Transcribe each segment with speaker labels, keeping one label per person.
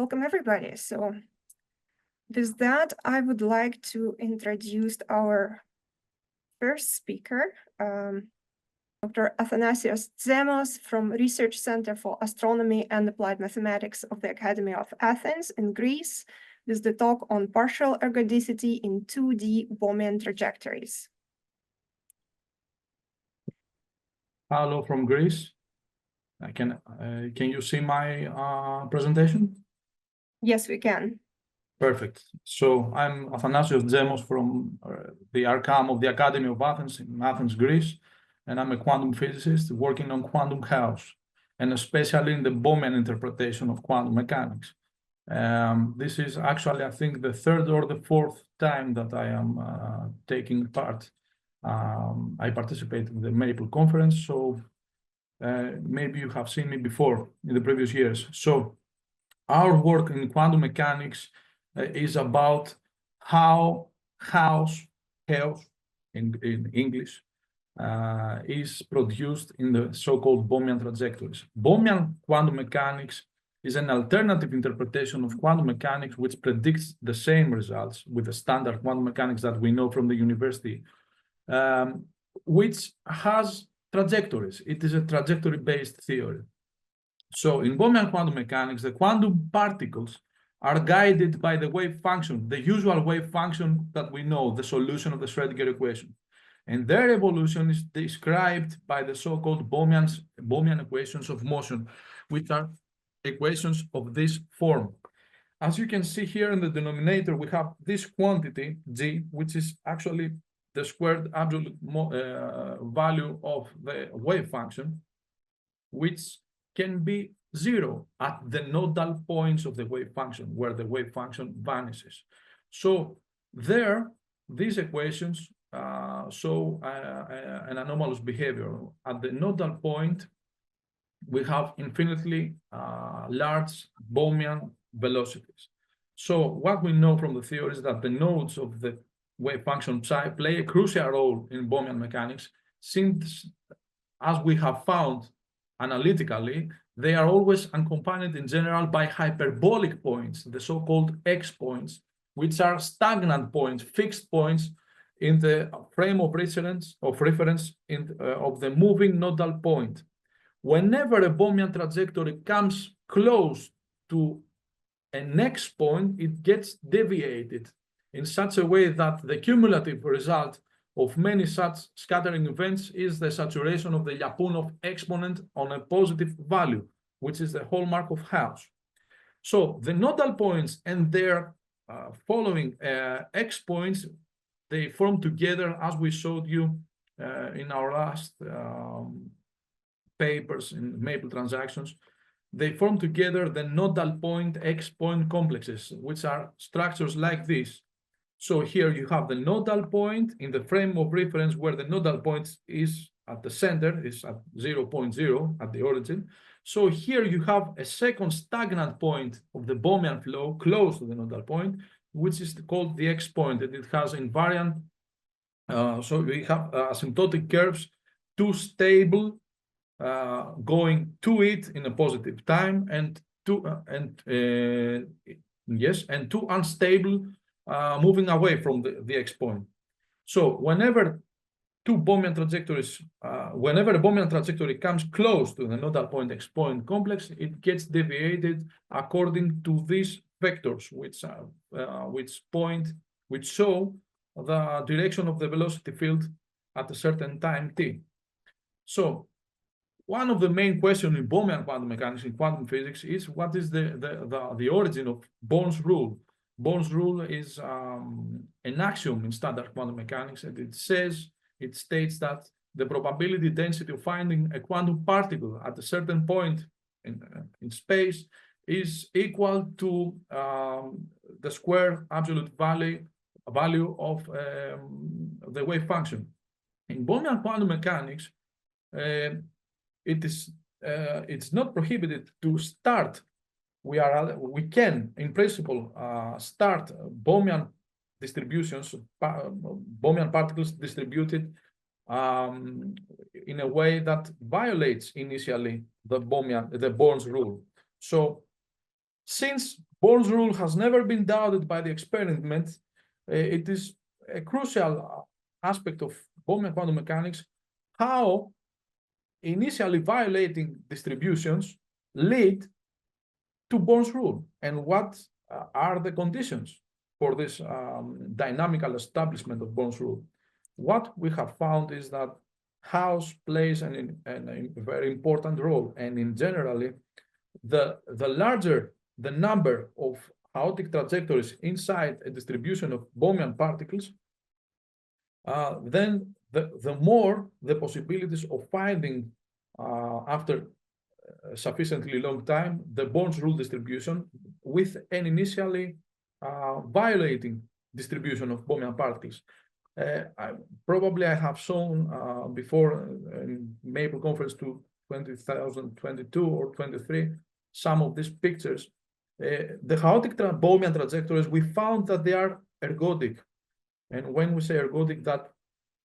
Speaker 1: welcome everybody. So with that, I would like to introduce our first speaker, Dr. Athanasios Tzemos from Research Center for Astronomy and Applied Mathematics of the Academy of Athens in Greece, with the talk on partial ergodicity in 2D Bohmian trajectories.
Speaker 2: Hello from Greece. Can you see my presentation?
Speaker 1: Yes, we can.
Speaker 2: Perfect. So I'm Athanasios Tzemos from the ARCAM of the Academy of Athens in Athens, Greece, and I'm a quantum physicist working on quantum chaos, and especially in the Bohmian interpretation of quantum mechanics. This is actually, I think, the third or the fourth time that I am taking part. I participated in the Maple conference, so maybe you have seen me before in the previous years. So our work in quantum mechanics is about how chaos in English is produced in the so-called Bohmian trajectories. Bohmian quantum mechanics is an alternative interpretation of quantum mechanics which predicts the same results with the standard quantum mechanics that we know from the university, which has trajectories. It is a trajectory-based theory. So in Bohmian quantum mechanics, the quantum particles are guided by the wave function, the usual wave function that we know, the solution of the Schrödinger equation. And their evolution is described by the so-called Bohmian equations of motion, which are equations of this form. As you can see here in the denominator, we have this quantity, g, which is actually the squared absolute value of the wave function, which can be zero at the nodal points of the wave function, where the wave function vanishes. So there, these equations show an anomalous behavior. At the nodal point, we have infinitely large Bohmian velocities. So what we know from the theory is that the nodes of the wave function psi play a crucial role in Bohmian mechanics, since, as we have found analytically, they are always accompanied in general by hyperbolic points, the so-called X points, which are stagnant points, fixed points in the frame of reference of the moving nodal point. Whenever a Bohmian trajectory comes close to an X point, it gets deviated in such a way that the cumulative result of many such scattering events is the saturation of the Lyapunov exponent on a positive value, which is the hallmark of chaos. So the nodal points and their following X points, they form together, as we showed you in our last papers in Maple transactions. They form together the nodal point X point complexes, which are structures like this. So here you have the nodal point in the frame of reference where the nodal point is at the center, is at 0.0 at the origin. So here you have a second stagnant point of the Bohmian flow close to the nodal point, which is called the X point, and it has invariant. So we have asymptotic curves, two stable going to it in a positive time, and two unstable moving away from the X point. So whenever a Bohmian trajectory comes close to the nodal point X point complex, it gets deviated according to these vectors, which show the direction of the velocity field at a certain time t. So one of the main questions in Bohmian quantum mechanics, in quantum physics, is what is the origin of Born's rule. Born's rule is an axiom in standard quantum mechanics, and it states that the probability density of finding a quantum particle at a certain point in space is equal to the square absolute value of the wave function. In Bohmian quantum mechanics, it's not prohibited to start. We can, in principle, start Bohmian distributions, Bohmian particles distributed in a way that violates initially the Born's rule. So, since Born's rule has never been doubted by the experiment. It is a crucial aspect of Bohmian quantum mechanics, how initially violating distributions lead to Born's rule, and what are the conditions for this dynamical establishment of Born's rule. What we have found is that House plays a very important role, and in generally, the larger the number of chaotic trajectories inside a distribution of Bohmian particles, then the more the possibilities of finding after a sufficiently long time the Born's rule distribution with an initially violating distribution of Bohmian particles. Probably I have shown before in Maple Conference 2022 or 23 some of these pictures. The chaotic Bohmian trajectories, we found that they are ergodic. And when we say ergodic, that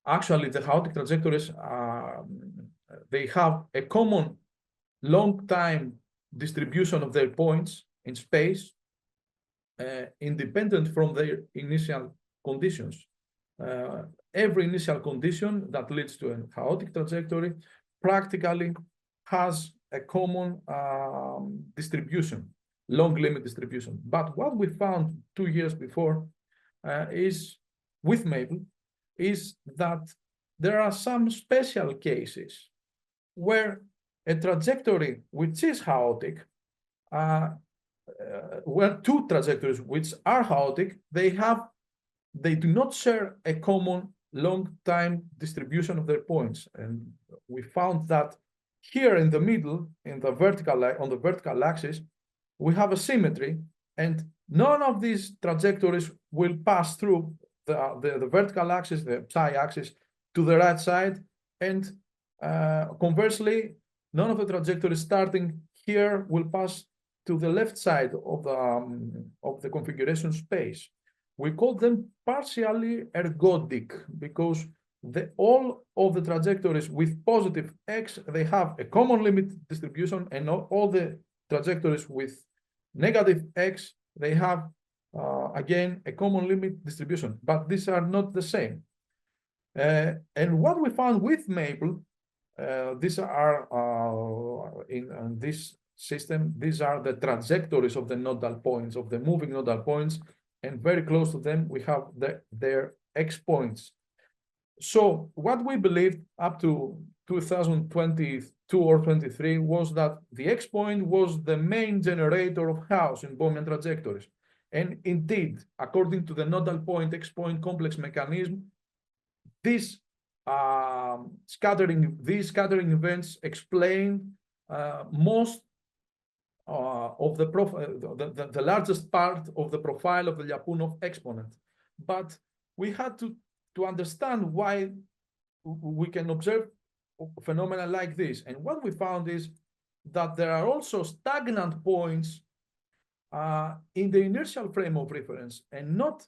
Speaker 2: actually the chaotic trajectories, they have a common long time distribution of their points in space, independent from their initial conditions. Every initial condition that leads to a chaotic trajectory practically has a common distribution, long limit distribution. But what we found 2 years before is with Maple is that there are some special cases where a trajectory which is chaotic, where two trajectories which are chaotic, they do not share a common long time distribution of their points. And we found that here in the middle, in the on the vertical axis, we have a symmetry, and none of these trajectories will pass through the vertical axis, the psi axis, to the right side, and conversely, none of the trajectories starting here will pass to the left side of the configuration space. We call them partially ergodic because all of the trajectories with positive x, they have a common limit distribution, and all the trajectories with negative x, they have again a common limit distribution, but these are not the same. And what we found with Maple, these are in this system, these are the trajectories of the nodal points, of the moving nodal points, and very close to them we have their x points. So what we believed up to 2022 or 23 was that the x point was the main generator of chaos in Bohmian trajectories. And indeed, according to the nodal point x point complex mechanism, these scattering events explain most of the largest part of the profile of the Lyapunov exponent. But we had to understand why we can observe phenomena like this. And what we found is that there are also stagnant points in the inertial frame of reference, and not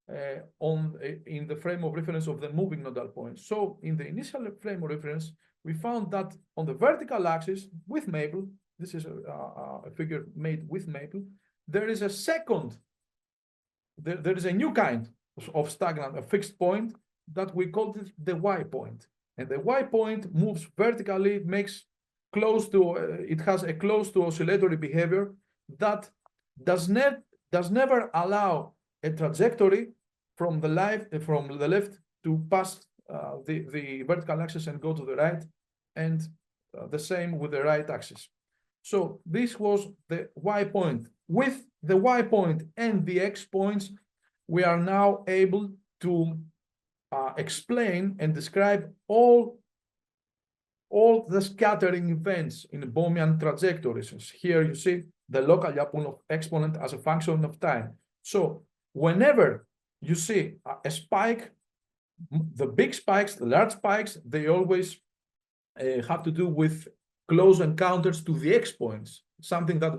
Speaker 2: in the frame of reference of the moving nodal points. So in the initial frame of reference, we found that on the vertical axis with Maple, this is a figure made with Maple, there is a there is a new kind of stagnant, a fixed point that we called it the Y point. And the Y point moves vertically, it has a close to oscillatory behavior that does never allow a trajectory from the left to pass the vertical axis and go to the right, and the same with the right axis. So this was the Y point. With the Y point and the X points, we are now able to explain and describe all the scattering events in the Bohmian trajectories. Here you see the local Lyapunov exponent as a function of time. So whenever you see a spike, the big spikes, the large spikes, they always have to do with close encounters to the X points, something that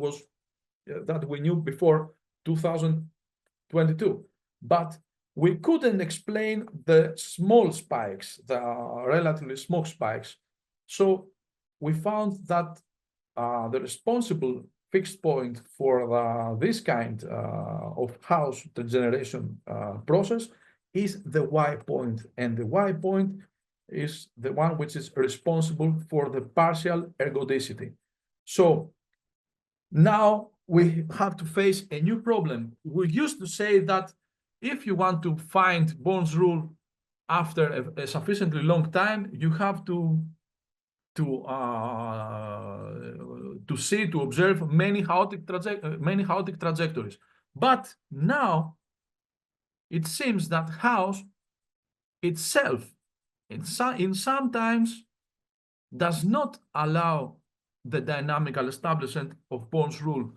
Speaker 2: we knew before 2022. But we couldn't explain the small spikes, the relatively small spikes. So we found that the responsible fixed point for this kind of House degeneration process is the y point, and the y point is the one which is responsible for the partial ergodicity. So now we have to face a new problem. We used to say that if you want to find Born's rule after a sufficiently long time, you have to observe many chaotic trajectories. But now it seems that House itself, in sometimes, does not allow the dynamical establishment of Born's rule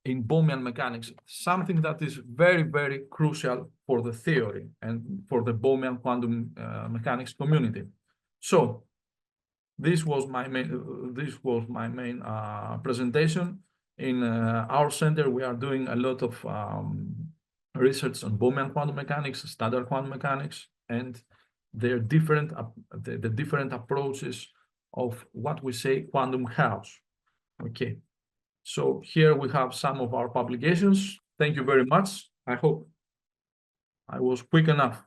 Speaker 2: in Bohmian mechanics, something that is very, very crucial for the theory and for the Bohmian quantum mechanics community. So this was my main presentation. In our center, we are doing a lot of research on Bohmian quantum mechanics, standard quantum mechanics, and their different the different approaches of what we say quantum house. Okay, so here we have some of our publications. Thank you very much. I hope I was quick enough.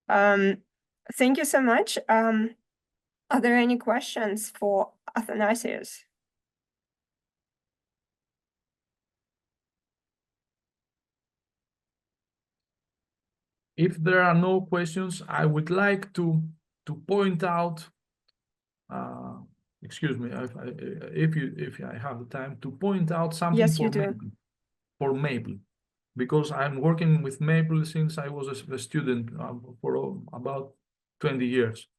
Speaker 1: Thank you so much. Are there any questions for Athanasios?
Speaker 2: If there are no questions, I would like to point out, excuse me, if I have the time, to point out something.
Speaker 1: Yes, you do.
Speaker 2: For Maple, because I'm working with Maple since I was a student for about 20 years.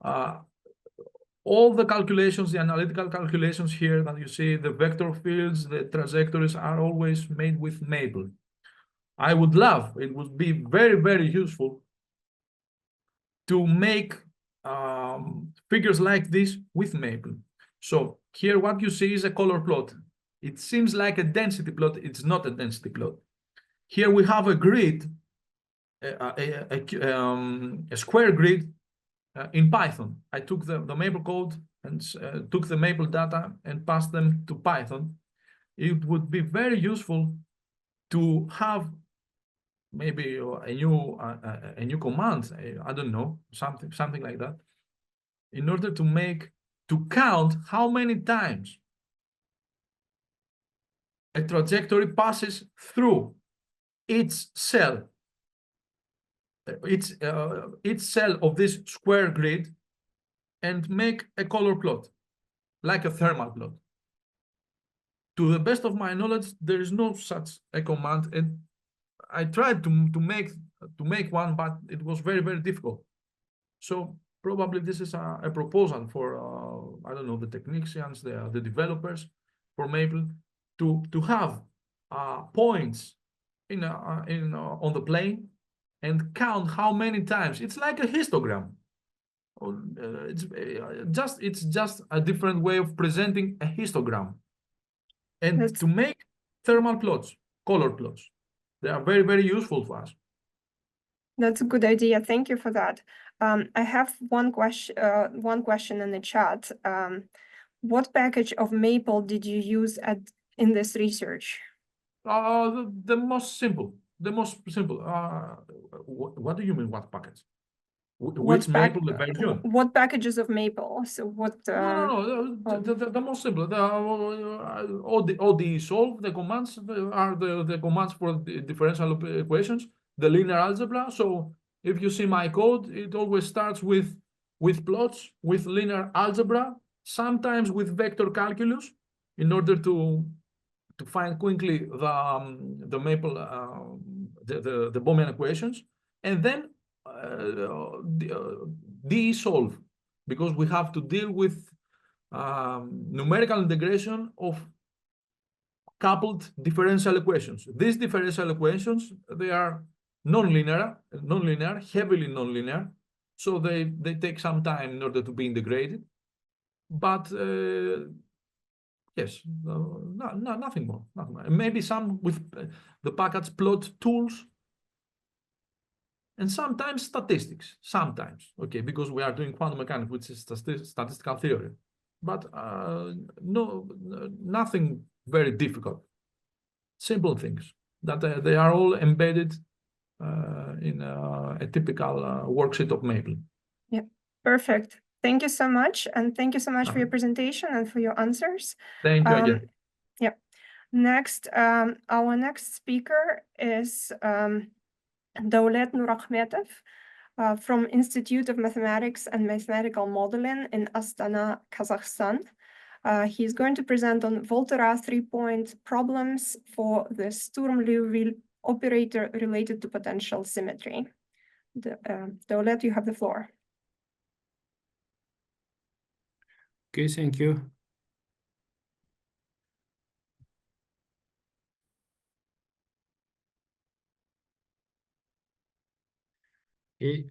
Speaker 2: All the calculations, the analytical calculations here that you see, the vector fields, the trajectories are always made with Maple. I would love, it would be very, very useful to make figures like this with Maple. So here what you see is a color plot. It seems like a density plot. It's not a density plot. Here we have a grid, a square grid in Python. I took the Maple code and took the Maple data and passed them to Python. It would be very useful to have maybe a new command. I don't know, something like that, in order to count how many times a trajectory passes through each cell of this square grid, and make a color plot, like a thermal plot. To the best of my knowledge, there is no such a command, and I tried to make one, but it was very, very difficult. So probably this is a proposal for I don't know, the technicians, the developers for Maple, to have points on the plane and count how many times. It's like a histogram. It's just a different way of presenting a histogram. And to make thermal plots, color plots, they are very, very useful for us.
Speaker 1: That's a good idea. Thank you for that. I have one question in the chat. What package of Maple did you use in this research?
Speaker 2: The most simple. What do you mean, what package? Which Maple version?
Speaker 1: What packages of Maple? So what?
Speaker 2: No. The most simple. ODE solve, the commands are the commands for the differential equations, the linear algebra. So if you see my code, it always starts with plots, with linear algebra, sometimes with vector calculus, in order to find quickly the Maple the Bohmian equations, and then DE solve, because we have to deal with numerical integration of coupled differential equations. These differential equations, they are non-linear, heavily non-linear, so they take some time in order to be integrated. But yes, nothing more. Maybe some with the package plot tools, and sometimes statistics. Sometimes, okay, because we are doing quantum mechanics, which is statistical theory. but nothing very difficult. Simple things that they are all embedded in a typical worksheet of Maple.
Speaker 1: Yeah, perfect. Thank you so much. And thank you so much for your presentation and for your answers.
Speaker 2: Thank you again.
Speaker 1: Yeah. Next, our next speaker is Daulet Nurakhmetov from Institute of Mathematics and Mathematical Modeling in Astana, Kazakhstan. He's going to present on Volterra 3-point problems for the Sturm-Liouville operator related to potential symmetry. Daulet, you have the floor.
Speaker 3: Okay, thank you. Okay.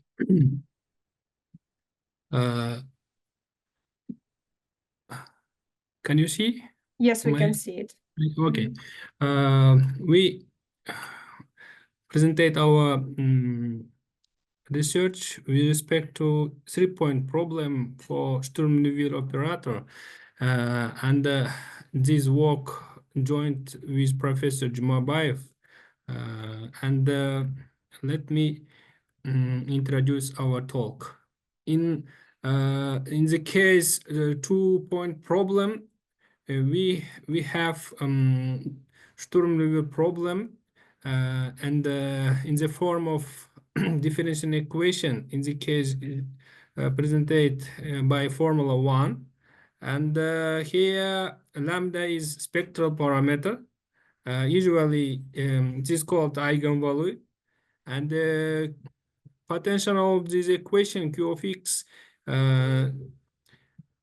Speaker 3: Can you see?
Speaker 1: Yes, we can see it.
Speaker 3: Okay. We presented our research with respect to 3-point problem for Sturm-Liouville operator, and this work joined with Professor Jumabayev. And let me introduce our talk. In the case 2-point problem, we have Sturm-Liouville problem, and in the form of differential equation, in the case presented by Formula 1, and here lambda is spectral parameter. Usually it is called eigenvalue, and the potential of this equation Q of x,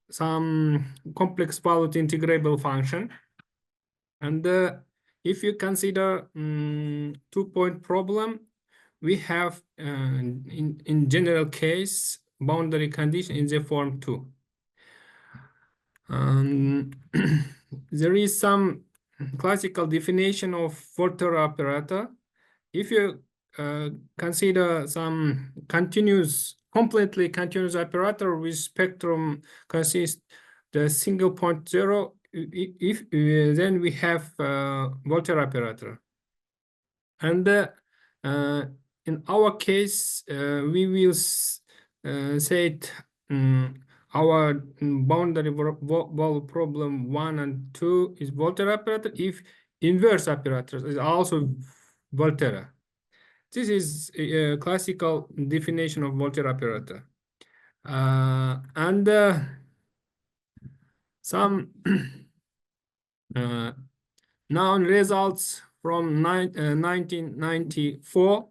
Speaker 3: some complex valued integrable function. And if you consider 2-point problem, we have in general case boundary condition in the form 2. There is some classical definition of Volterra operator. If you consider some completely continuous operator with spectrum consists the single point 0, then we have Volterra operator. And in our case, we will say our boundary value problem 1 and 2 is Volterra operator if inverse operator is also Volterra. This is a classical definition of Volterra operator. And some known results from 1994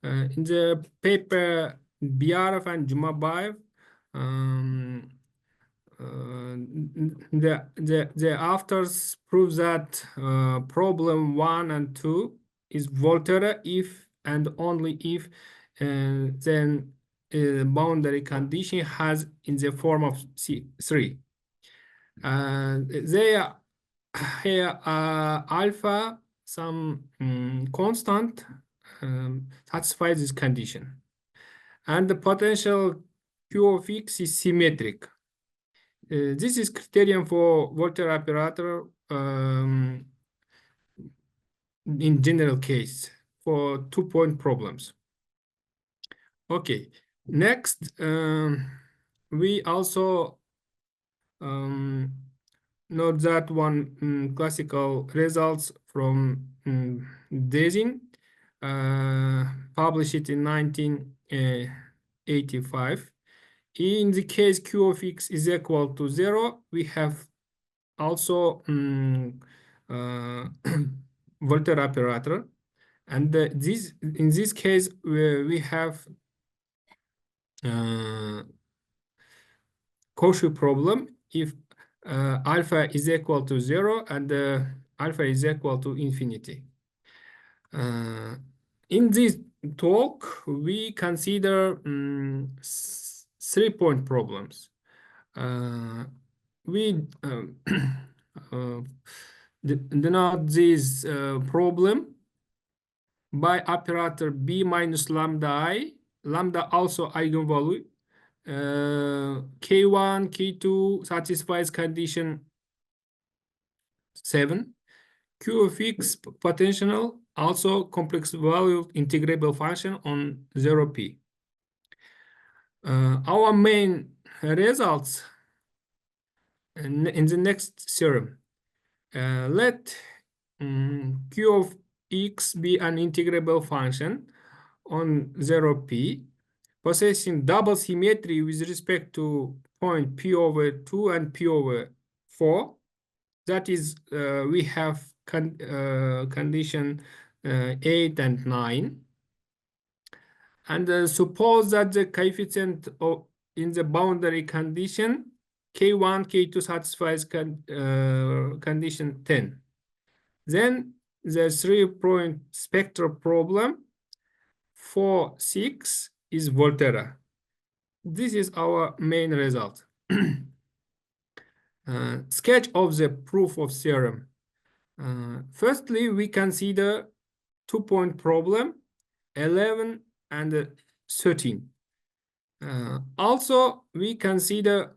Speaker 3: in the paper Biarov and Jumabayev. The authors prove that problem 1 and 2 is Volterra if and only if then boundary condition has in the form of C3. They are here alpha some constant satisfies this condition, and the potential Q of x is symmetric. This is criterion for Volterra operator in general case for 2-point problems. Okay, next we also note that one classical results from Desin published in 1985. In the case Q of x is equal to 0, we have also Volterra operator, and in this case we have Cauchy problem if alpha is equal to 0 and alpha is equal to infinity. In this talk, we consider 3-point problems. We denote this problem by operator b minus lambda I, lambda also eigenvalue, K1, K2 satisfies condition 7. Q of x potential also complex value integrable function on 0p. Our main results in the next theorem. Let Q of x be an integrable function on 0p, possessing double symmetry with respect to point p over 2 and p over 4. That is, we have condition 8 and 9. And suppose that the coefficient in the boundary condition K1, K2 satisfies condition 10. Then the 3-point spectral problem for 6 is Volterra. This is our main result. Sketch of the proof of theorem. Firstly, we consider 2-point problem, 11 and 13. Also, we consider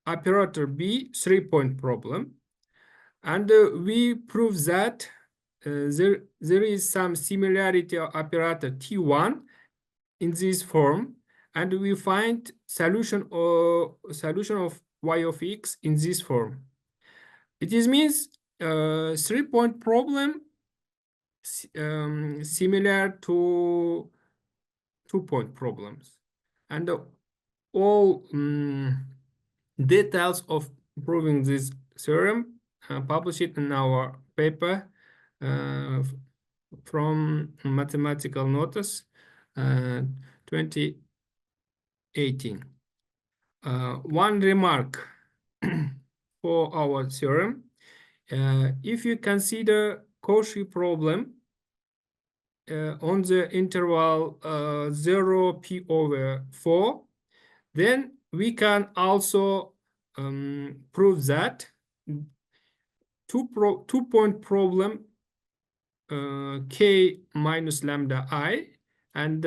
Speaker 3: operator B 3-point problem, and we prove that there is some similarity of operator T1 in this form, and we find solution of y of x in this form. It means 3-point problem similar to 2-point problems, and all details of proving this theorem published in our paper from Mathematical Notes 2018. One remark for our theorem: if you consider Cauchy problem on the interval 0p over 4, then we can also prove that 2-point problem k minus lambda I and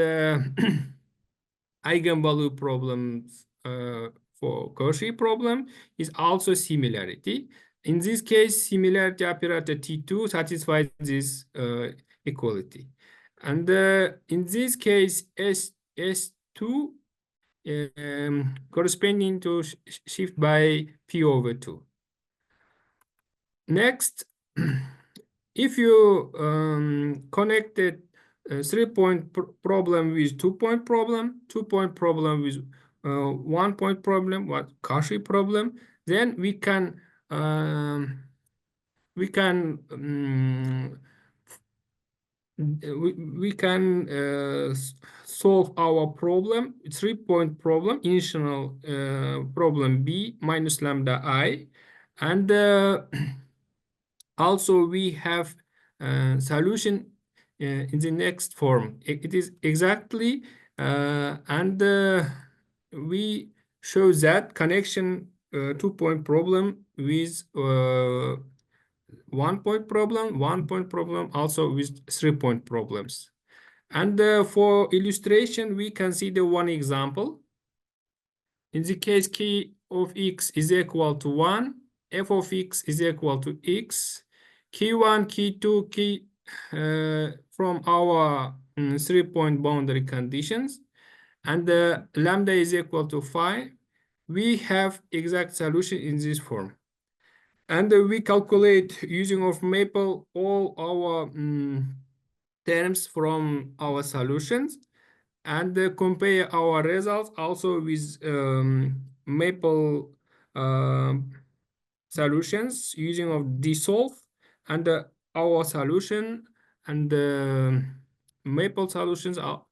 Speaker 3: eigenvalue problems for Cauchy problem is also similarity. In this case, similarity operator T2 satisfies this equality. And in this case, S2 corresponding to shift by P over 2. Next, if you connected 3-point problem with 2-point problem, 2-point problem with 1-point problem, what Cauchy problem, then we can solve our problem, 3-point problem, initial problem B minus lambda I, and also we have solution in the next form. It is exactly, and we show that connection 2-point problem with 1-point problem, 1-point problem also with 3-point problems. And for illustration, we consider one example. In the case k of x is equal to 1, f of x is equal to x, k1, k2, k from our 3-point boundary conditions, and lambda is equal to 5, we have exact solution in this form. And we calculate using of Maple all our terms from our solutions, and compare our results also with Maple solutions using of dissolve, and our solution and Maple solutions are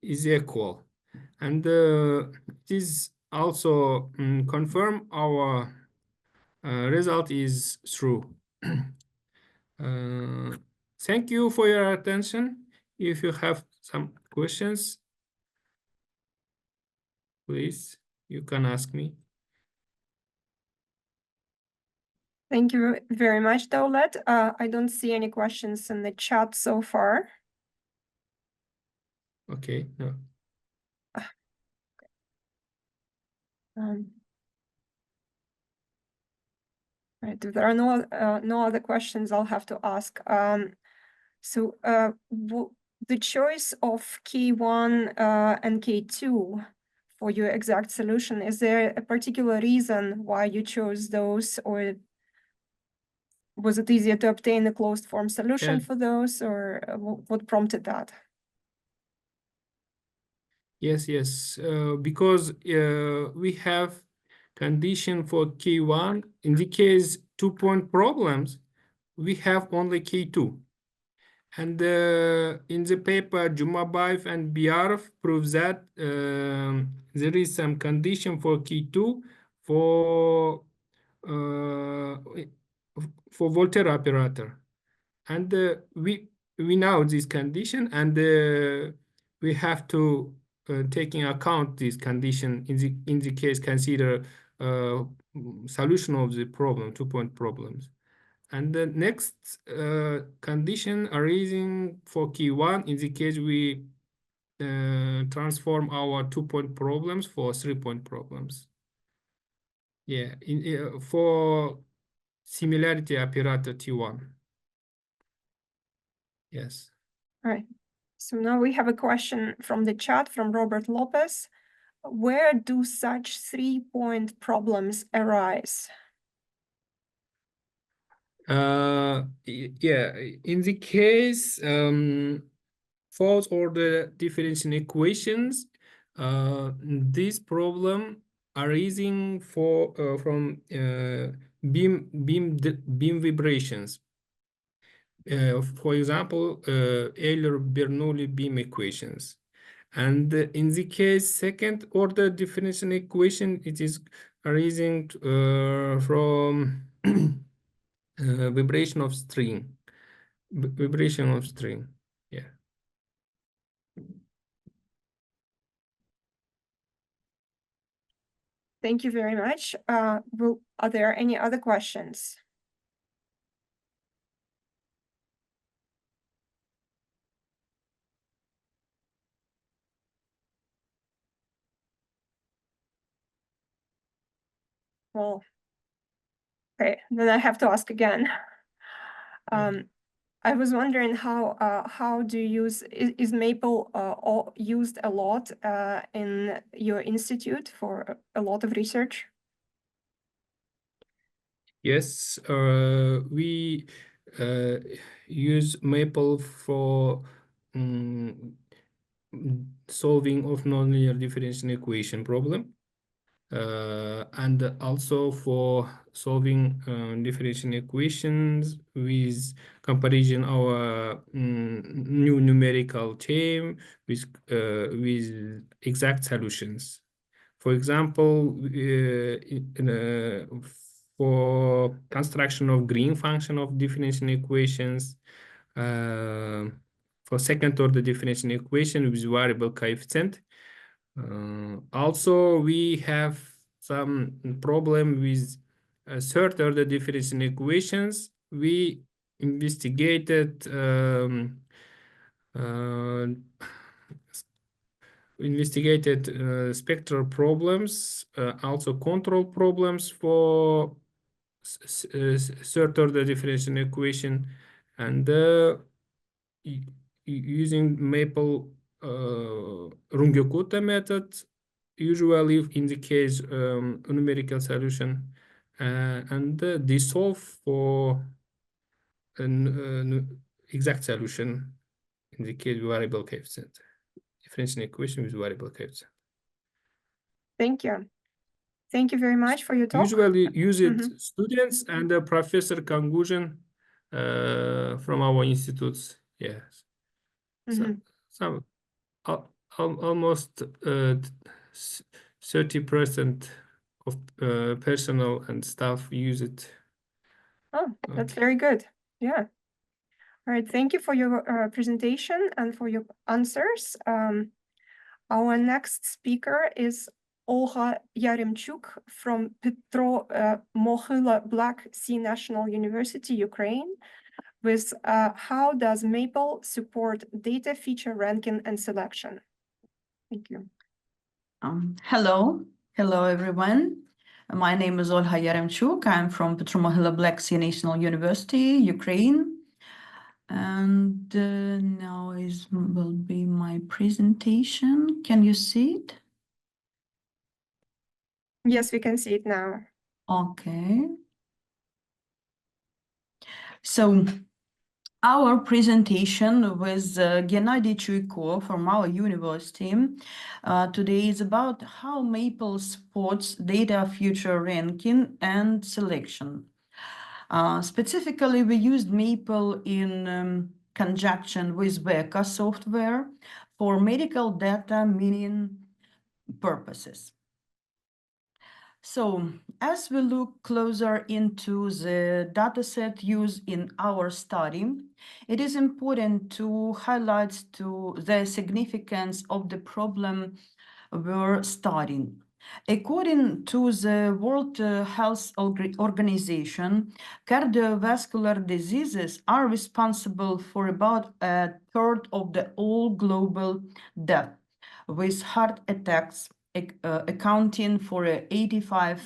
Speaker 3: is equal, and this also confirm our result is true. Thank you for your attention. If you have some questions, please, you can ask me.
Speaker 1: Thank you very much, Daulet. I don't see any questions in the chat so far.
Speaker 3: Okay, no.
Speaker 1: Right, if there are no other questions, I'll have to ask. So the choice of K1 and K2 for your exact solution, is there a particular reason why you chose those, or was it easier to obtain a closed form solution for those, or what prompted that?
Speaker 3: Yes, because we have condition for K1. In the case 2-point problems, we have only K2. And in the paper, Jumabayev and Biarov proves that there is some condition for K2 for Volterra operator. And we know this condition, and we have to taking account this condition in the case consider solution of the problem, 2-point problems. And the next condition arising for K1, in the case we transform our 2-point problems for 3-point problems. Yeah, for similarity operator T1. Yes.
Speaker 1: All right. So now we have a question from the chat from Robert Lopez. Where do such 3-point problems arise?
Speaker 3: Yeah, in the case fourth order differential equations, this problem arising from beam vibrations. For example, Euler-Bernoulli beam equations. And in the case second order differential equation, it is arising from vibration of string. Yeah.
Speaker 1: Thank you very much. Are there any other questions? Well, okay, then I have to ask again. I was wondering how do you use, is Maple used a lot in your institute for a lot of research?
Speaker 3: Yes, we use Maple for solving of nonlinear differential equation problem, and also for solving differential equations with comparison our new numerical term with exact solutions. For example, for construction of green function of differential equations, for second order differential equation with variable coefficient. Also, we have some problem with third order differential equations. We investigated spectral problems, also control problems for third order differential equation, and using Maple Runge-Kutta method, usually in the case numerical solution, and they solve for an exact solution in the case variable coefficient. Differential equation with variable coefficient.
Speaker 1: Thank you. Thank you very much for your talk.
Speaker 3: Usually use it students and Professor Kanguzhin from our institutes. Yes. Some almost 30% of personnel and staff use it.
Speaker 1: Oh, that's very good. Yeah. All right. Thank you for your presentation and for your answers. Our next speaker is Olga Yaremchuk from Petro Mohyla Black Sea National University, Ukraine. with how does Maple support data feature ranking and selection? Thank you.
Speaker 4: Hello everyone. My name is Olga Yaremchuk. I'm from Petro-Mogila National University, Ukraine. And now will be my presentation. Can you see it?
Speaker 1: Yes, we can see it now.
Speaker 4: Okay. So our presentation with Gennady Chuiko from our university today is about how Maple supports data feature ranking and selection. Specifically, we used Maple in conjunction with Veka software for medical data meaning purposes. So as we look closer into the dataset used in our study, it is important to highlight the significance of the problem we're studying. According to the World Health Organization, cardiovascular diseases are responsible for about a third of the all global death, with heart attacks accounting for 85%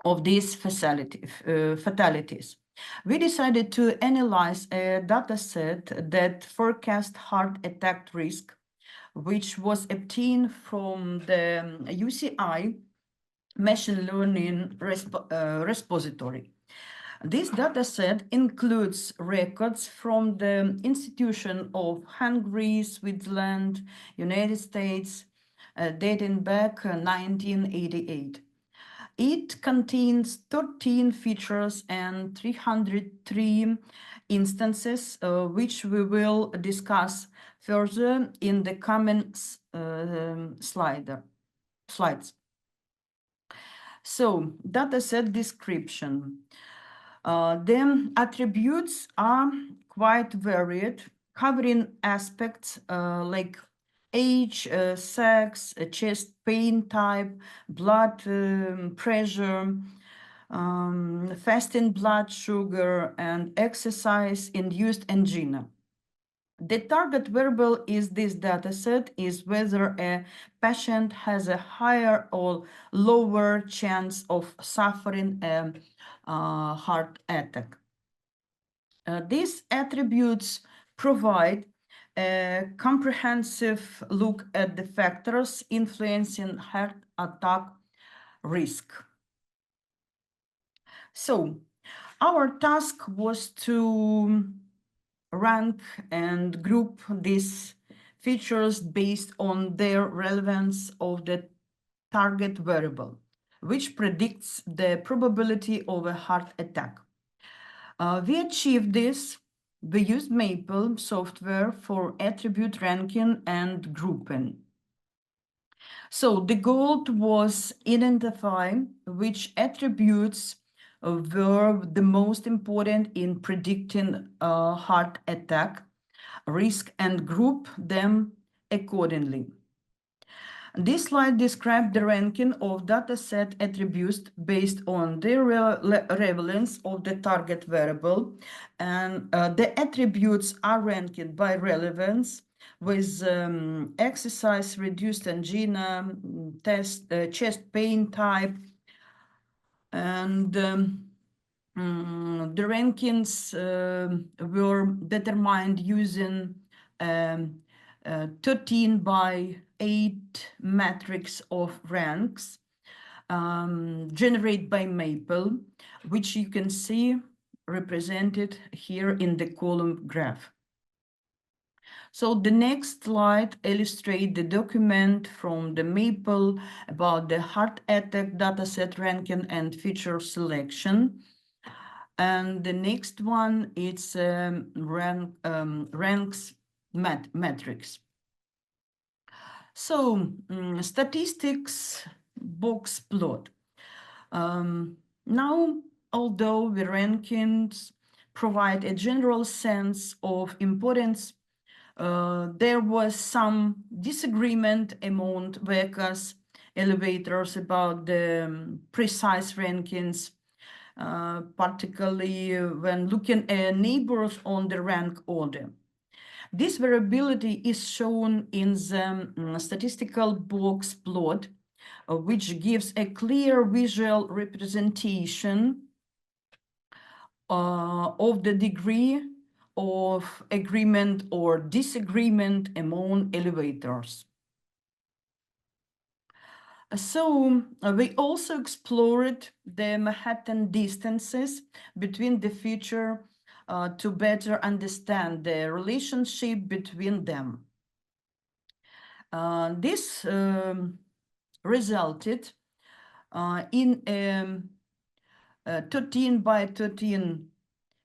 Speaker 4: of these fatalities. We decided to analyze a dataset that forecast heart attack risk, which was obtained from the UCI machine learning repository. This dataset includes records from the Institution of Hungary, Switzerland, United States, dating back 1988. It contains 13 features and 303 instances, which we will discuss further in the coming slides. So, dataset description. The attributes are quite varied, covering aspects like age, sex, chest pain type, blood pressure, fasting blood sugar, and exercise-induced angina. The target variable is this dataset is whether a patient has a higher or lower chance of suffering a heart attack. These attributes provide a comprehensive look at the factors influencing heart attack risk. So, our task was to rank and group these features based on their relevance of the target variable, which predicts the probability of a heart attack. We achieved this. We used Maple software for attribute ranking and grouping. So the goal was identify which attributes were the most important in predicting a heart attack risk and group them accordingly. This slide describes the ranking of dataset attributes based on their relevance of the target variable, and the attributes are ranked by relevance with exercise-reduced angina, chest pain type, and the rankings were determined using 13 by 8 matrix of ranks generated by Maple, which you can see represented here in the column graph. So the next slide illustrates the document from the Maple about the heart attack dataset ranking and feature selection. And the next one is ranks metrics. So statistics box plot. Now, although the rankings provide a general sense of importance, there was some disagreement among Veka's elevators about the precise rankings particularly when looking at neighbors on the rank order. This variability is shown in the statistical box plot, which gives a clear visual representation of the degree of agreement or disagreement among elevators. So we also explored the Manhattan distances between the feature to better understand the relationship between them. This resulted in a 13 by 13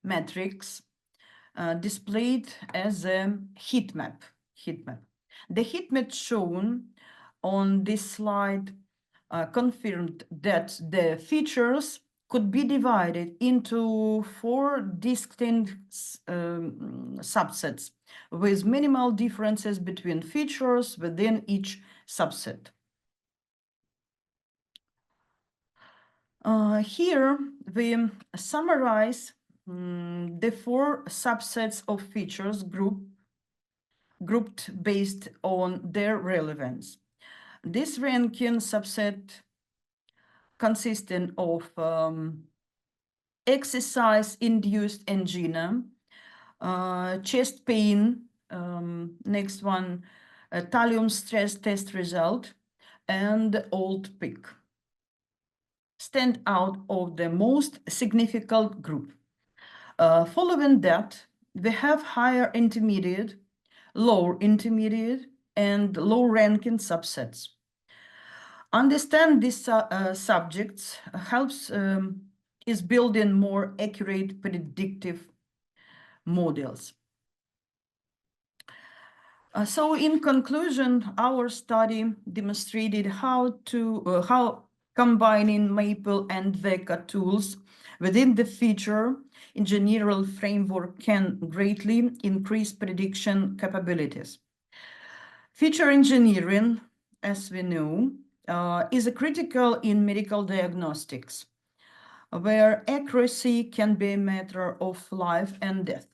Speaker 4: matrix displayed as a heat map. The heat map shown on this slide confirmed that the features could be divided into 4 distinct subsets with minimal differences between features within each subset. Here we summarize the 4 subsets of features grouped based on their relevance. This ranking subset consisting of exercise-induced angina, chest pain, next one, thallium stress test result, and old peak stand out of the most significant group. Following that, we have higher intermediate, lower intermediate, and low ranking subsets. Understand these subjects helps is building more accurate predictive models. So in conclusion, our study demonstrated how combining Maple and Veka tools within the feature engineering framework can greatly increase prediction capabilities. Feature engineering, as we know, is critical in medical diagnostics, where accuracy can be a matter of life and death.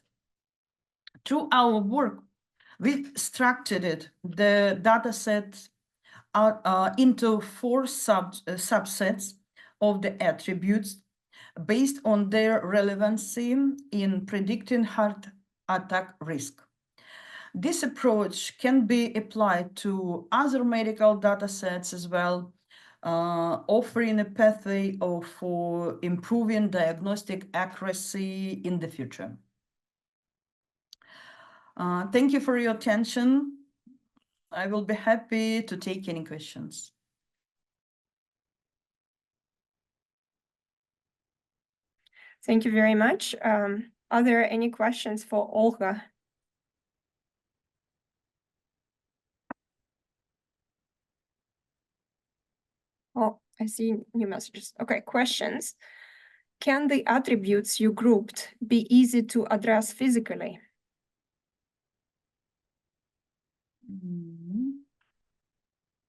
Speaker 4: Through our work, we structured the dataset into 4 subsets of the attributes based on their relevancy in predicting heart attack risk. This approach can be applied to other medical datasets as well, offering a pathway for improving diagnostic accuracy in the future. Thank you for your attention. I will be happy to take any questions.
Speaker 1: Thank you very much. Are there any questions for Olga? Oh, I see new messages. Okay, questions. Can the attributes you grouped be easy to address physically?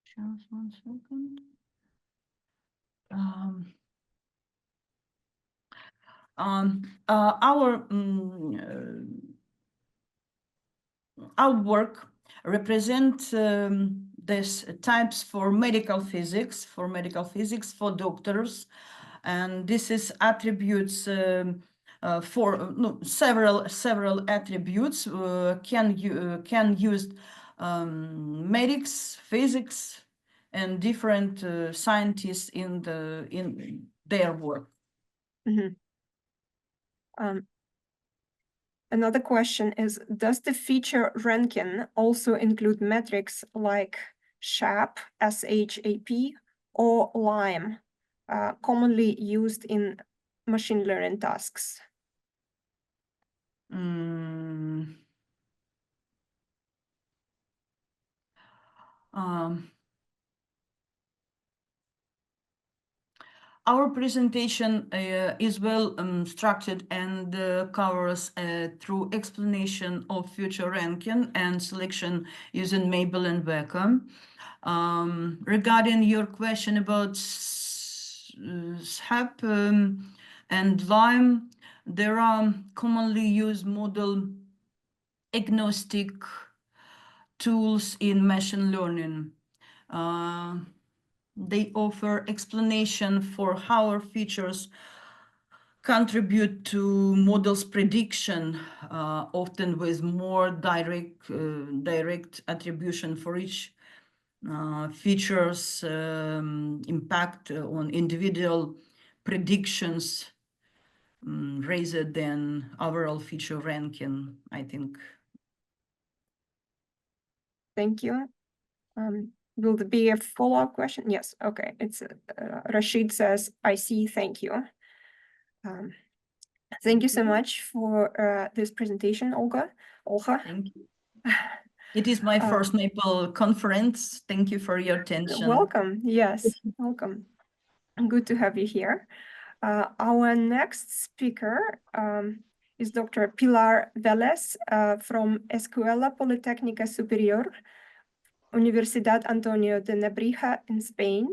Speaker 4: Just 1 second. Our work represents these types for medical physics, for doctors, and this is attributes for several attributes can use medics, physics, and different scientists in their work.
Speaker 1: Mm-hmm. Another question is, does the feature ranking also include metrics like SHAP, S-H-A-P, or LIME, commonly used in machine learning tasks?
Speaker 4: Our presentation is well structured and covers through explanation of feature ranking and selection using Maple and Veka. Regarding your question about SHAP, and then there are commonly used model agnostic tools in machine learning. They offer explanation for how our features contribute to models prediction, often with more direct attribution for each features impact on individual predictions rather than overall feature ranking, I think.
Speaker 1: Thank you. Will there be a follow-up question? Yes, okay. It's Rashid says, I see, thank you. Thank you so much for this presentation, Olga.
Speaker 4: Thank you. It is my first Maple conference. Thank you for your attention.
Speaker 1: Welcome, yes, welcome. Good to have you here. Our next speaker is Dr. Pilar Vélez from Escuela Politécnica Superior, Universidad Antonio de Nebrija in Spain,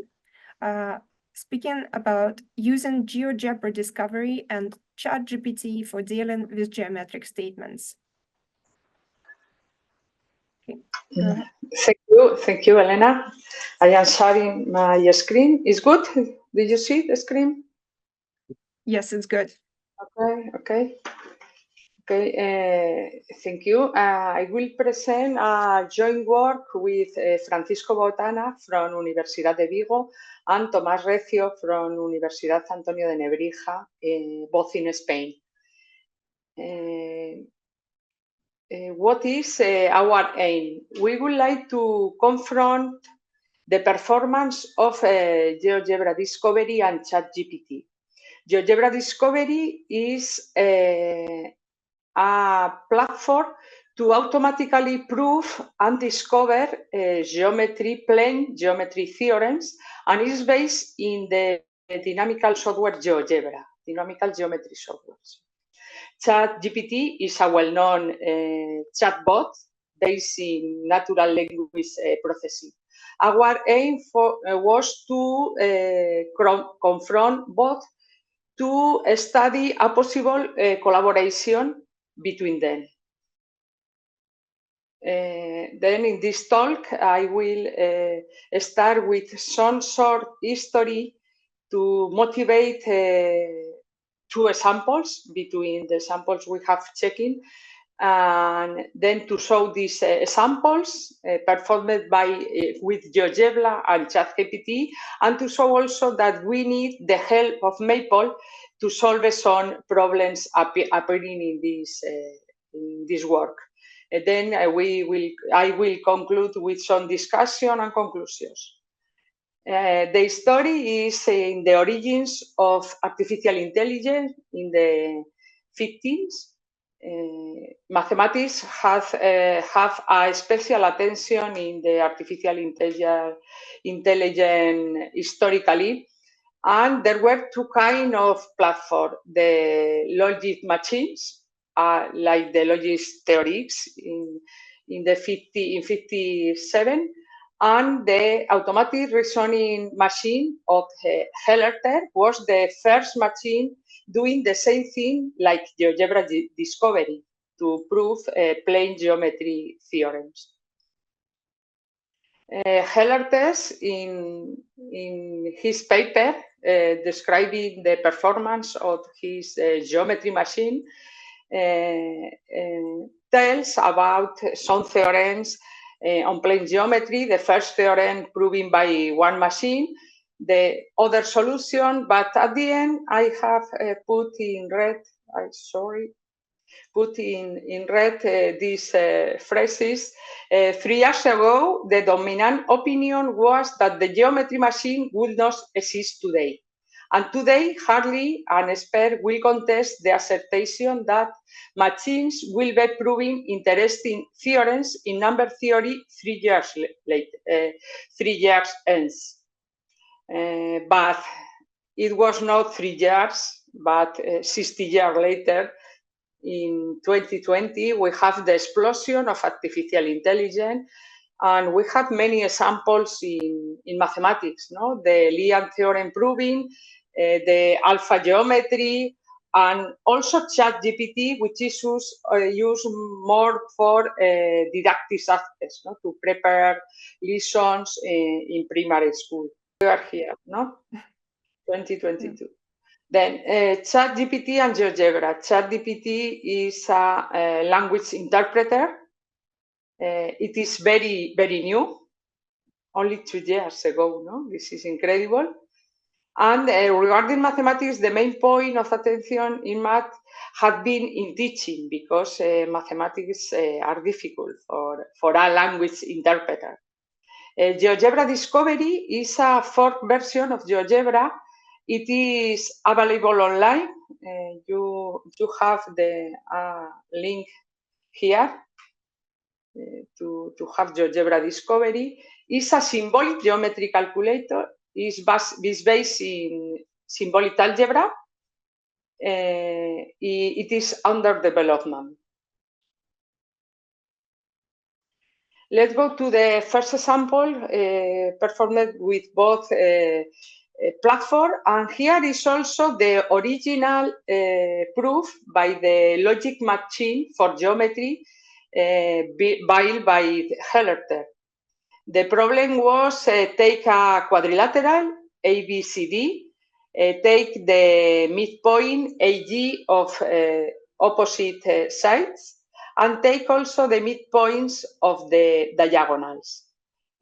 Speaker 1: speaking about using GeoGebra Discovery and ChatGPT for dealing with geometric statements. Okay, go ahead.
Speaker 5: Thank you, Elena. I am sharing my screen. Is good? Did you see the screen?
Speaker 1: Yes, it's good.
Speaker 5: Okay. Thank you. I will present a joint work with Francisco Botana from Universidad de Vigo and Tomás Recio from Universidad Antonio de Nebrija, both in Spain. What is our aim? We would like to confront the performance of GeoGebra Discovery and ChatGPT. GeoGebra Discovery is a platform to automatically prove and discover plane geometry theorems, and is based in the dynamical software GeoGebra, dynamical geometry software. ChatGPT is a well-known chatbot based in natural language processing. Our aim was to confront both to study a possible collaboration between them. Then in this talk, I will start with some short history to motivate two examples between the samples we have checking, and then to show these examples performed with GeoGebra and ChatGPT, and to show also that we need the help of Maple to solve some problems appearing in this work. And then I will conclude with some discussion and conclusions. The story is in the origins of artificial intelligence in the 50s. Mathematics have a special attention in the artificial intelligence historically, and there were two kinds of platforms: the logic machines, like the logic theorics in 57. And the automatic reasoning machine of Hellerter was the first machine doing the same thing like GeoGebra Discovery to prove plane geometry theorems. Hellerter, in his paper describing the performance of his geometry machine, tells about some theorems on plane geometry. The first theorem proven by one machine, the other solution, but at the end I have put in red, these phrases. 3 years ago, the dominant opinion was that the geometry machine would not exist today. And today, hardly an expert will contest the assertion that machines will be proving interesting theorems in number theory 3 years later, 3 years hence. But it was not 3 years, but 60 years later. In 2020, we have the explosion of artificial intelligence, and we have many examples in mathematics. No, the Lian theorem proving the alpha geometry, and also ChatGPT, which is used more for didactic aspects, no? To prepare lessons in primary school. We are here, no? 2022. Then ChatGPT and GeoGebra. ChatGPT is a language interpreter. It is very, very new, only 2 years ago, no? This is incredible. And regarding mathematics, the main point of attention in math had been in teaching, because mathematics are difficult for a language interpreter. GeoGebra Discovery is a fourth version of GeoGebra. It is available online. You have the link here to have GeoGebra Discovery. It's a symbolic geometry calculator. It's based in symbolic algebra. It is under development. Let's go to the first example performed with both platform, and here is also the original proof by the logic machine for geometry built by Hellerter. The problem was take a quadrilateral ABCD, take the midpoint AG of opposite sides, and take also the midpoints of the diagonals.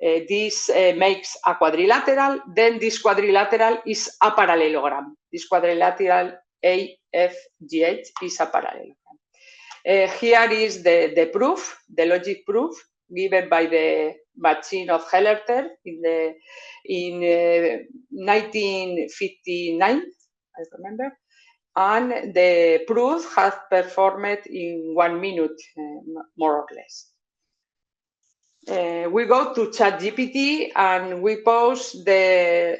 Speaker 5: This makes a quadrilateral. Then this quadrilateral is a parallelogram. This quadrilateral AFGH is a parallelogram. Here is the proof, the logic proof given by the machine of Hellerter in 1959, I remember. And the proof has performed in 1 minute, more or less. We go to ChatGPT and we pose the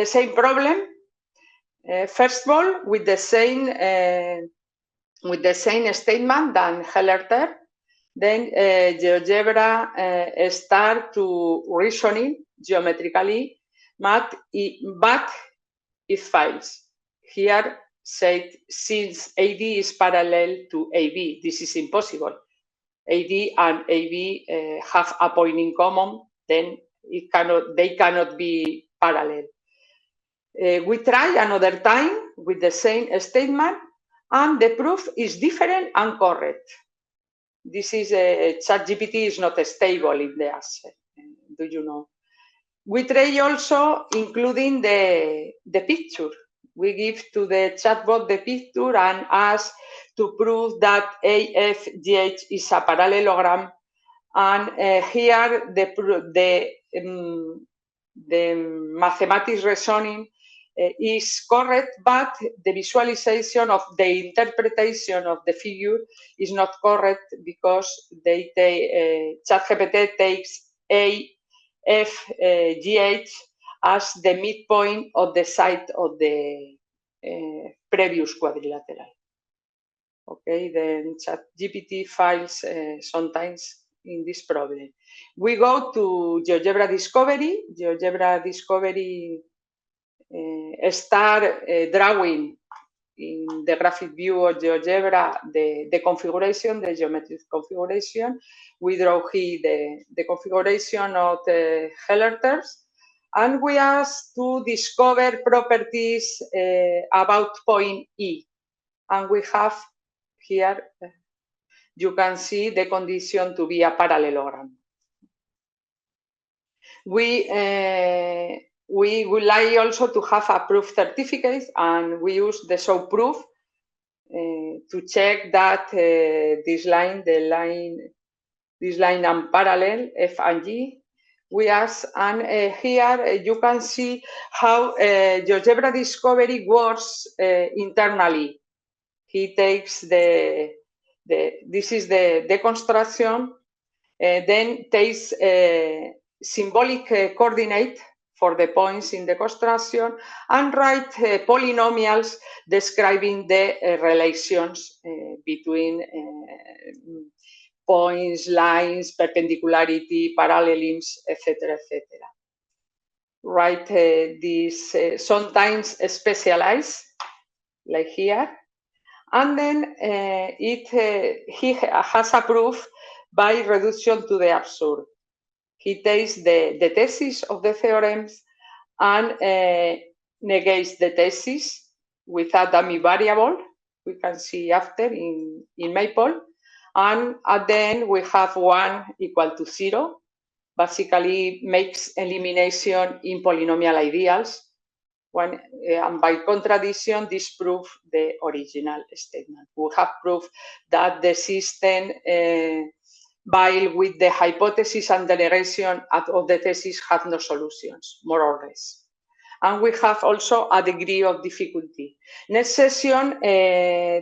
Speaker 5: same problem. First of all, with the same statement than Hellerter. Then GeoGebra start to reasoning geometrically, but it fails. Here said, since AD is parallel to AB, this is impossible. AD and AB have a point in common, then they cannot be parallel. We try another time with the same statement, and the proof is different and correct. This is ChatGPT is not stable in the answer. Do you know? We try also including the picture. We give to the chatbot the picture and ask to prove that AFGH is a parallelogram. And here the mathematics reasoning is correct, but the visualization of the interpretation of the figure is not correct, because ChatGPT takes AFGH as the midpoint of the side of the previous quadrilateral. Okay, then ChatGPT fails sometimes in this problem. We go to GeoGebra Discovery. GeoGebra Discovery start drawing in the graphic view of GeoGebra the configuration, the geometric configuration. We draw here the configuration of the Hellerters, and we ask to discover properties about point E. And we have here, you can see the condition to be a parallelogram. We would like also to have a proof certificate, and we use the show proof to check that this line and parallel F and G. We ask, and here you can see how GeoGebra Discovery works internally. He takes this is the deconstruction, then takes symbolic coordinate for the points in the construction, and write polynomials describing the relations between points, lines, perpendicularity, parallelisms, etc., etc. write this sometimes specialized, like here. And then he has a proof by reduction to the absurd. He takes the thesis of the theorems and negates the thesis with a dummy variable. We can see after in Maple. And at the end, we have 1 equal to 0. Basically makes elimination in polynomial ideals. And by contradiction, disprove the original statement. We have proved that the system, while with the hypothesis and derivation of the thesis, have no solutions, more or less. And we have also a degree of difficulty. Next session,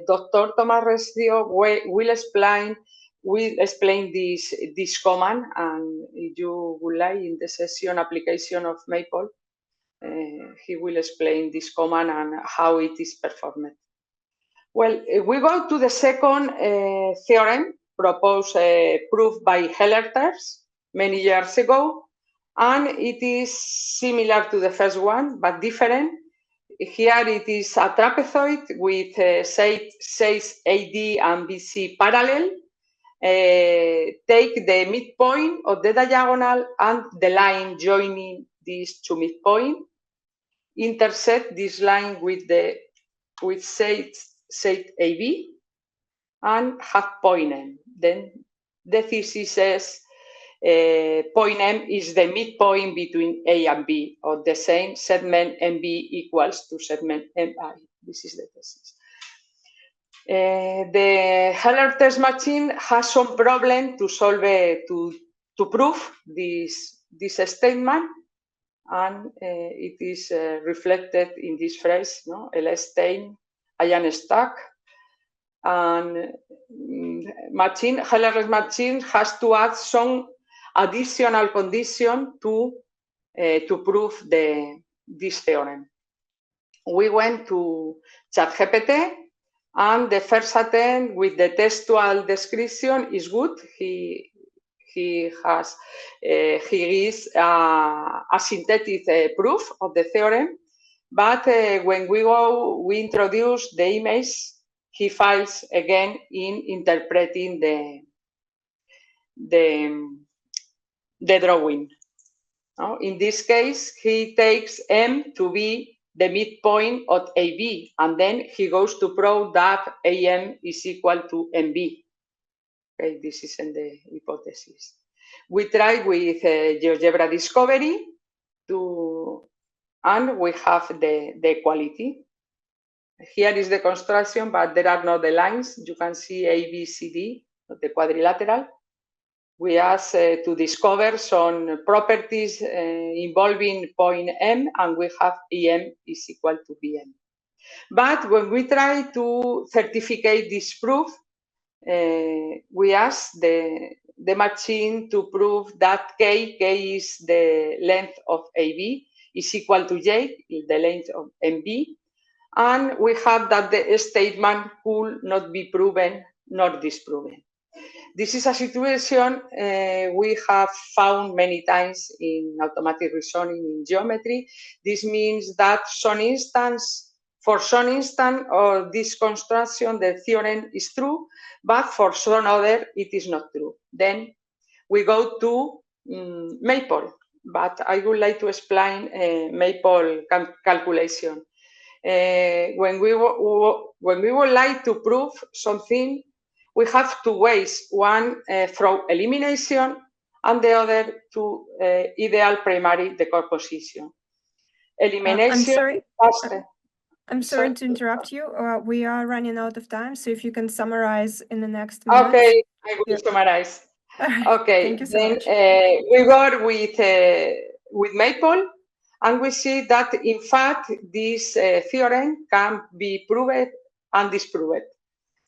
Speaker 5: Dr. Tomás Recio will explain this command, and if you would like, in the session application of Maple, he will explain this command and how it is performed. Well, we go to the second theorem proposed, proved by Hellerters many years ago, and it is similar to the first one, but different. Here it is a trapezoid with sides AD and BC parallel. Take the midpoint of the diagonal and the line joining these two midpoints. Intersect this line with side AB and have point M. Then the thesis says point M is the midpoint between A and B, or the same segment MB equals to segment MI. This is the thesis. The Hellerters machine has some problem to solve to prove this statement, and it is reflected in this phrase, no? L-stain, ion stuck, and Hellerters machine has to add some additional condition to prove this theorem. We went to ChatGPT, and the first attempt with the textual description is good. He gives a synthetic proof of the theorem, but when we introduce the image, he fails again in interpreting the drawing. In this case, he takes M to be the midpoint of AB, and then he goes to prove that AM is equal to MB. Okay, this is in the hypothesis. We try with GeoGebra Discovery and we have the equality. Here is the construction, but there are no the lines. You can see A, B, C, D, the quadrilateral. We ask to discover some properties involving point M, and we have EM is equal to BM. But when we try to certificate this proof, we ask the machine to prove that K is the length of AB, is equal to J, the length of MB, and we have that the statement could not be proven nor disproven. This is a situation we have found many times in automatic reasoning in geometry. This means that for some instance of this construction, the theorem is true, but for some other, it is not true. Then we go to Maple, but I would like to explain Maple calculation. When we would like to prove something, we have two ways, one through elimination and the other to ideal primary decomposition. Elimination.
Speaker 1: I'm sorry to interrupt you. We are running out of time, so if you can summarize in the next minute.
Speaker 5: Okay, I will summarize. Okay,
Speaker 1: thank you so much.
Speaker 5: We go with Maple, and we see that in fact this theorem can be proved and disproved.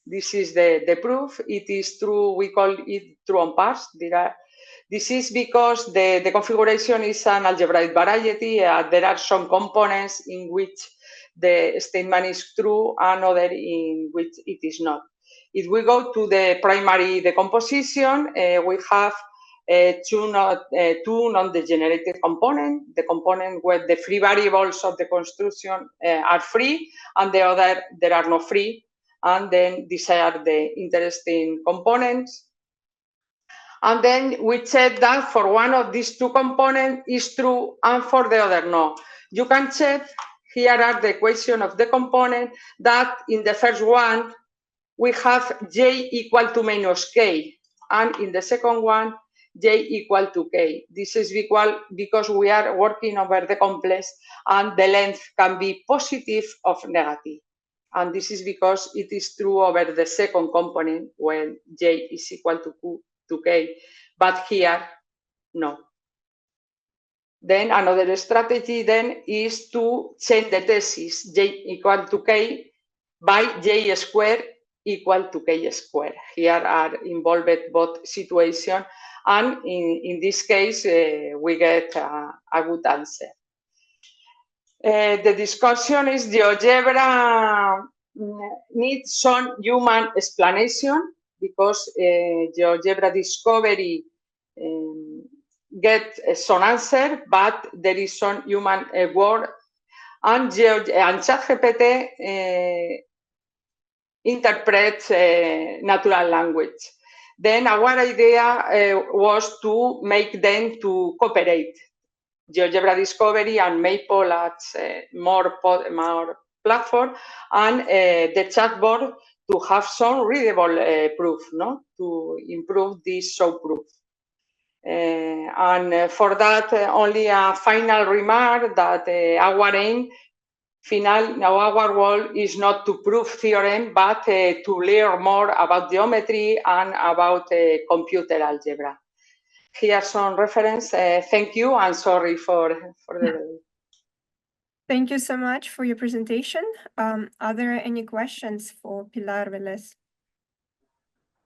Speaker 5: This is the proof. It is true. We call it true on parts. This is because the configuration is an algebraic variety. There are some components in which the statement is true and other in which it is not. If we go to the primary decomposition, we have two non-degenerated components, the component where the free variables of the construction are free, and the other there are no free. And then these are the interesting components. And then we check that for one of these two components is true and for the other no. You can check, here are the equation of the component, that in the first one we have j equal to minus k, and in the second one j equal to k. This is equal because we are working over the complex and the length can be positive or negative. And this is because it is true over the second component when j is equal to k, but here, no. Then another strategy then is to change the thesis, j equal to k by j squared equal to k squared. Here are involved both situations, and in this case, we get a good answer. The discussion is GeoGebra needs some human explanation because GeoGebra Discovery get some answer, but there is some human word, and ChatGPT interprets natural language. Then our idea was to make them to cooperate. GeoGebra Discovery and Maple as more platform, and the chatbot to have some readable proof, no? To improve this show proof. And for that, only a final remark that our aim, our goal is not to prove theorem, but to learn more about geometry and about computer algebra. Here are some reference. Thank you, and sorry for the.
Speaker 1: Thank you so much for your presentation. Are there any questions for Pilar Vélez?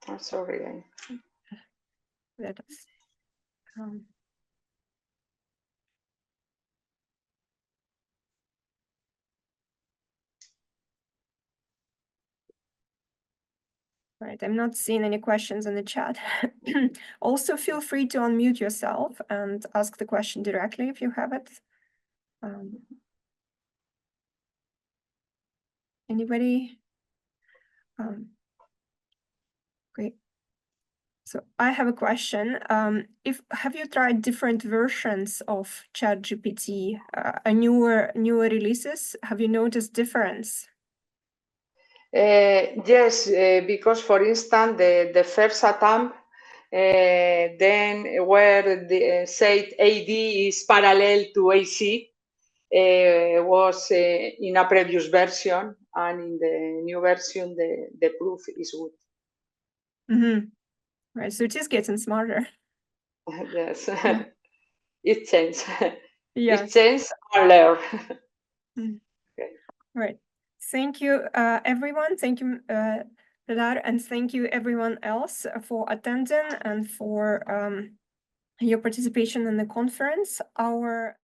Speaker 5: I'm sorry.
Speaker 1: Let us. Right, I'm not seeing any questions in the chat. Also, feel free to unmute yourself and ask the question directly if you have it. Anybody? Great. So I have a question. Have you tried different versions of ChatGPT, newer releases? Have you noticed difference?
Speaker 5: Yes, because for instance, the first attempt, then where the said AD is parallel to AC, was in a previous version, and in the new version, the proof is good.
Speaker 1: Mm-hmm. Right, so it is getting smarter.
Speaker 5: Yes,
Speaker 1: Yeah.
Speaker 5: It changed.
Speaker 1: Yes.
Speaker 5: It changed and learn.
Speaker 1: Okay. Right. Thank you, everyone. Thank you, Pilar, and thank you everyone else for attending and for your participation in the conference. Our